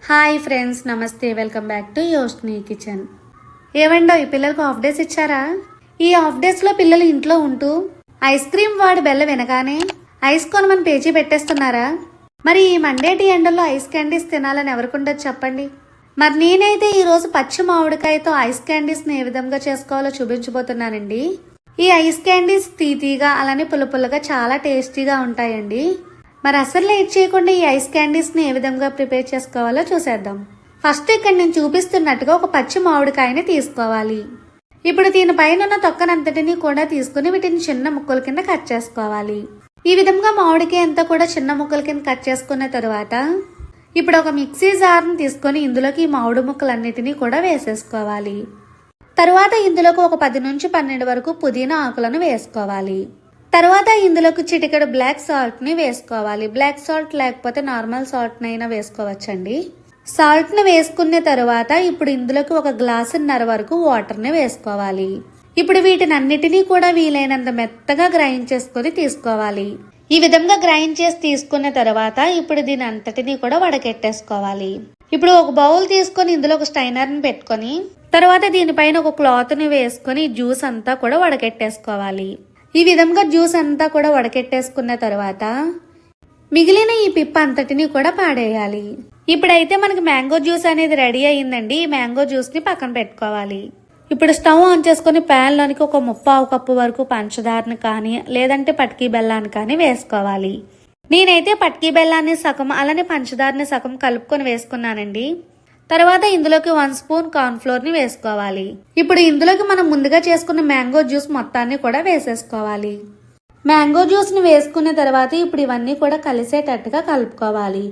Hi friends, నమస్తే. Welcome back to Yoshni kitchen. ఏమండో ఈ పిల్లలకు హాఫ్ డేస్ ఇచ్చారా? ఈ హాఫ్ డేస్లో పిల్లలు ఇంట్లో ఉంటూ ఐస్ క్రీమ్ వాడి బెల్ల వినగానే ఐస్ కొనమని పేచీ పెట్టేస్తున్నారా? మరి ఈ మండేటి ఎండల్లో ఐస్ క్యాండీస్ తినాలని ఎవరికుండదు చెప్పండి. మరి నేనైతే ఈరోజు పచ్చి మామిడికాయతో ఐస్ క్యాండీస్ని ఏ విధంగా చేసుకోవాలో చూపించబోతున్నానండి. ఈ ఐస్ క్యాండీస్ తీతీగా అలానే పుల్లపుల్లగా చాలా టేస్టీగా ఉంటాయండి. మరి అసలు లేట్ చేయకుండా ఈ ఐస్ క్యాండీస్ని ఏ విధంగా ప్రిపేర్ చేసుకోవాలో చూసేద్దాం. ఫస్ట్ ఇక్కడ నేను చూపిస్తున్నట్టుగా ఒక పచ్చి మామిడికాయని తీసుకోవాలి. ఇప్పుడు దీనిపైన ఉన్న తొక్కనంతటిని కూడా తీసుకుని వీటిని చిన్న ముక్కల కింద కట్ చేసుకోవాలి. ఈ విధంగా మామిడికాయ అంతా కూడా చిన్న ముక్కల కింద కట్ చేసుకున్న తరువాత ఇప్పుడు ఒక మిక్సీ జార్ని తీసుకొని ఇందులోకి ఈ మామిడి ముక్కలన్నిటినీ కూడా వేసేసుకోవాలి. తరువాత ఇందులోకి ఒక 10 నుంచి 12 వరకు పుదీనా ఆకులను వేసుకోవాలి. తర్వాత ఇందులోకి చిటికెడు బ్లాక్ సాల్ట్ ని వేసుకోవాలి. బ్లాక్ సాల్ట్ లేకపోతే నార్మల్ సాల్ట్ నైనా వేసుకోవచ్చండి. సాల్ట్ ని వేసుకున్న తర్వాత ఇప్పుడు ఇందులోకి 1 గ్లాసున్నర వరకు వాటర్ ని వేసుకోవాలి. ఇప్పుడు వీటిని అన్నిటినీ కూడా వీలైనంత మెత్తగా గ్రైండ్ చేసుకుని తీసుకోవాలి. ఈ విధంగా గ్రైండ్ చేసి తీసుకున్న తర్వాత ఇప్పుడు దీని అంతటినీ కూడా వడకెట్టేసుకోవాలి. ఇప్పుడు ఒక బౌల్ తీసుకొని ఇందులో ఒక స్టైనర్ ని పెట్టుకొని తర్వాత దీనిపైన ఒక క్లాత్ ని వేసుకొని జ్యూస్ అంతా కూడా వడకెట్టేసుకోవాలి. ఈ విధంగా జ్యూస్ అంతా కూడా వడకెట్టేసుకున్న తర్వాత మిగిలిన ఈ పిప్ప అంతటిని కూడా పాడేయాలి. ఇప్పుడైతే మనకి మ్యాంగో జ్యూస్ అనేది రెడీ అయ్యిందండి. ఈ మ్యాంగో జ్యూస్ ని పక్కన పెట్టుకోవాలి. ఇప్పుడు స్టవ్ ఆన్ చేసుకుని ప్యాన్ లోనికి ఒక 1/2 కప్పు వరకు పంచదారని కానీ లేదంటే పటికీ బెల్లాన్ని కానీ వేసుకోవాలి. నేనైతే పటికీ బెల్లాన్ని సగం అలానే పంచదారని సగం కలుపుకొని వేసుకున్నానండి. తర్వాత ఇందులోకి 1 స్పూన్ కార్న్ ఫ్లోర్ ని వేసుకోవాలి. ఇప్పుడు ఇందులోకి మనం ముందుగా చేసుకున్న మ్యాంగో జ్యూస్ మొత్తాన్ని కూడా వేసేసుకోవాలి. మ్యాంగో జ్యూస్ ని వేసుకున్న తర్వాత ఇప్పుడు ఇవన్నీ కూడా కలిసేటట్టుగా కలుపుకోవాలి.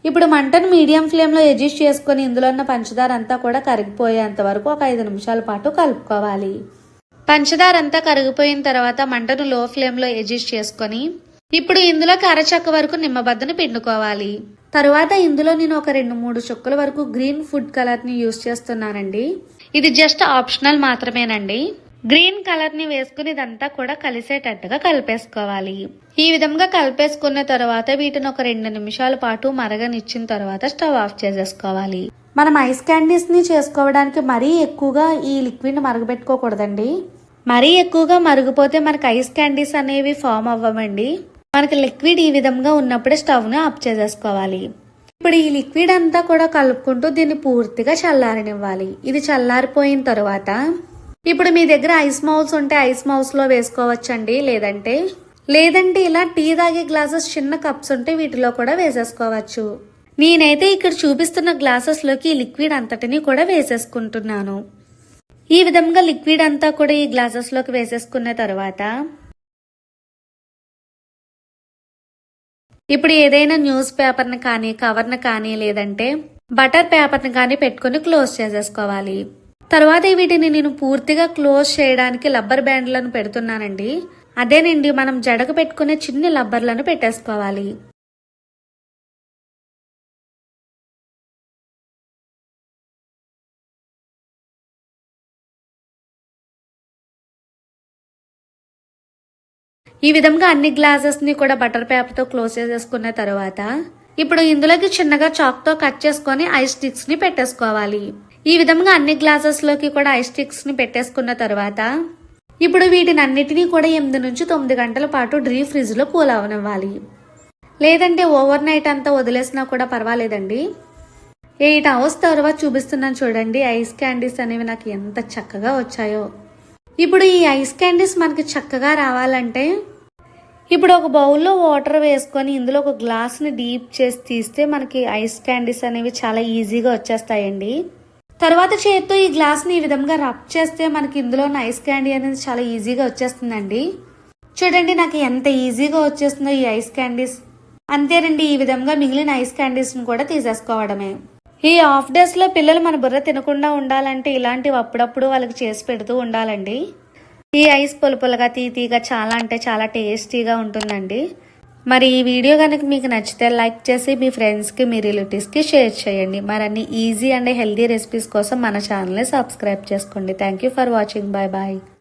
ఇప్పుడు మంటను మీడియం ఫ్లేమ్ లో అడ్జస్ట్ చేసుకుని ఇందులో ఉన్న పంచదార అంతా కూడా కరిగిపోయేంత వరకు ఒక 5 నిమిషాల పాటు కలుపుకోవాలి. పంచదార అంతా కరిగిపోయిన తర్వాత మంటను లో ఫ్లేమ్ లో అడ్జస్ట్ చేసుకొని ఇప్పుడు ఇందులోకి అరచక్క వరకు నిమ్మబద్దను పిండుకోవాలి. తరువాత ఇందులో నేను ఒక 2-3 చుక్కల వరకు గ్రీన్ ఫుడ్ కలర్ ని యూజ్ చేస్తున్నానండి. ఇది జస్ట్ ఆప్షనల్ మాత్రమేనండి. గ్రీన్ కలర్ ని వేసుకుని ఇదంతా కూడా కలిసేటట్టుగా కలిపేసుకోవాలి. ఈ విధంగా కలిపేసుకున్న తర్వాత వీటిని ఒక 2 నిమిషాల పాటు మరగనిచ్చిన తర్వాత స్టవ్ ఆఫ్ చేసేసుకోవాలి. మనం ఐస్ క్యాండీస్ ని చేసుకోవడానికి మరీ ఎక్కువగా ఈ లిక్విడ్ ని మరగబెట్టుకోకూడదండి. మరీ ఎక్కువగా మరిగిపోతే మనకి ఐస్ క్యాండీస్ అనేవి ఫామ్ అవ్వమండి. మనకి లిక్విడ్ ఈ విధంగా ఉన్నప్పుడే స్టవ్ ని ఆఫ్ చేసేసుకోవాలి. ఇప్పుడు ఈ లిక్విడ్ అంతా కూడా కలుపుకుంటూ దీన్ని పూర్తిగా చల్లారనివ్వాలి. ఇది చల్లారిపోయిన తర్వాత ఇప్పుడు మీ దగ్గర ఐస్ మౌల్స్ ఉంటే ఐస్ మౌల్స్ లో వేసుకోవచ్చండి. లేదంటే ఇలా టీ తాగే గ్లాసెస్ చిన్న కప్స్ ఉంటే వీటిలో కూడా వేసేసుకోవచ్చు. నేనైతే ఇక్కడ చూపిస్తున్న గ్లాసెస్ లోకి ఈ లిక్విడ్ అంతటిని కూడా వేసేసుకుంటున్నాను. ఈ విధంగా లిక్విడ్ అంతా కూడా ఈ గ్లాసెస్ లోకి వేసేసుకున్న తర్వాత ఇప్పుడు ఏదైనా న్యూస్ పేపర్ని కానీ కవర్ని కానీ లేదంటే బటర్ పేపర్ని కానీ పెట్టుకుని క్లోజ్ చేసేసుకోవాలి. తర్వాత వీటిని నేను పూర్తిగా క్లోజ్ చేయడానికి రబ్బర్ బ్యాండ్లను పెడుతున్నానండి. అదేనండి మనం జడకు పెట్టుకునే చిన్న రబ్బర్లను పెట్టేసుకోవాలి. ఈ విధంగా అన్ని గ్లాసెస్ ని కూడా బటర్ పేపర్ తో క్లోజ్ చేసేసుకున్న తర్వాత ఇప్పుడు ఇందులోకి చిన్నగా చాక్ తో కట్ చేసుకుని ఐస్ స్టిక్స్ ని పెట్టేసుకోవాలి. ఈ విధంగా అన్ని గ్లాసెస్ లోకి కూడా ఐస్ స్టిక్స్ ని పెట్టేసుకున్న తర్వాత ఇప్పుడు వీటిని అన్నిటినీ కూడా 8 నుంచి 9 గంటల పాటు డీప్ ఫ్రిడ్జ్ లో కూల్ అవనివ్వాలి. లేదంటే ఓవర్ నైట్ అంతా వదిలేసినా కూడా పర్వాలేదండి. 8 అవర్స్ తర్వాత చూపిస్తున్నాను చూడండి. ఐస్ క్యాండీస్ అనేవి నాకు ఎంత చక్కగా వచ్చాయో. ఇప్పుడు ఈ ఐస్ క్యాండీస్ మనకి చక్కగా రావాలంటే ఇప్పుడు ఒక బౌల్లో వాటర్ వేసుకొని ఇందులో ఒక గ్లాస్ ని డీప్ చేసి తీస్తే మనకి ఐస్ క్యాండీస్ అనేవి చాలా ఈజీగా వచ్చేస్తాయండి. తర్వాత చేత్తో ఈ గ్లాస్ ని ఈ విధంగా రబ్ చేస్తే మనకి ఇందులో ఉన్న ఐస్ క్యాండీ అనేది చాలా ఈజీగా వచ్చేస్తుందండి. చూడండి నాకు ఎంత ఈజీగా వచ్చేస్తుందో ఈ ఐస్ క్యాండీస్. అంతేనండి, ఈ విధంగా మిగిలిన ఐస్ క్యాండీస్ ని కూడా తీసేసుకోవడమే. ఈ హాఫ్ డేస్ లో పిల్లలు మన బుర్ర తినకుండా ఉండాలంటే ఇలాంటివి అప్పుడప్పుడు వాళ్ళకి చేసి పెడుతూ ఉండాలండి. ఈ ఐస్ పులుపులుగా తీతీగా చాలా అంటే చాలా టేస్టీగా ఉంటుందండి. మరి ఈ వీడియో కనుక మీకు నచ్చితే లైక్ చేసి మీ ఫ్రెండ్స్కి మీ రిలేటివ్స్కి షేర్ చేయండి. మరిన్ని ఈజీ అండ్ హెల్దీ రెసిపీస్ కోసం మన ఛానల్ని సబ్స్క్రైబ్ చేసుకోండి. Thank you for watching. Bye bye.